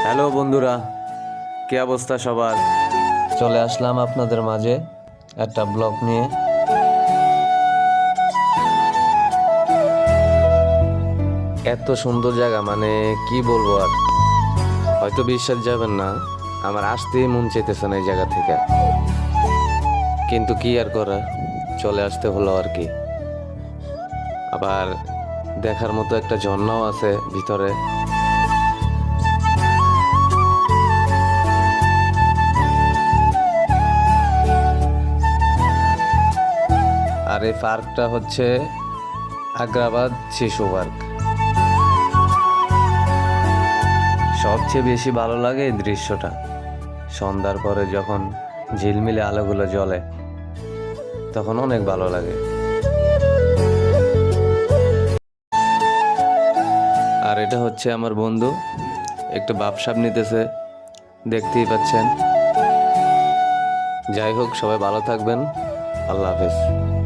Hello বন্ধুরা, কি অবস্থা সবার? চলে আসলাম আপনাদের মাঝে একটা ব্লগ নিয়ে। এত সুন্দর জায়গা, মানে কি বলবো আর, হয়তো বিশ্বাস যাবেন না, আমার আসতেই মন চাইতেছে না এই জায়গা থেকে, কিন্তু কি আর করা, চলে আসতে হলো আর কি। আবার দেখার মতো একটা ঝর্ণাও আছে ভিতরে। আর এই পার্কটা হচ্ছে আগ্রাবাদ শিশু পার্ক। সবচেয়ে বেশি ভালো লাগে এই দৃশ্যটা, সন্ধ্যার পরে যখন ঝিলমিলে আলোগুলো জ্বলে তখন অনেক ভালো লাগে। আর এটা হচ্ছে আমার বন্ধু, একটু ভাবসাব নিতেছে, দেখতেই পাচ্ছেন। যাই হোক, সবাই ভালো থাকবেন। আল্লাহ হাফেজ।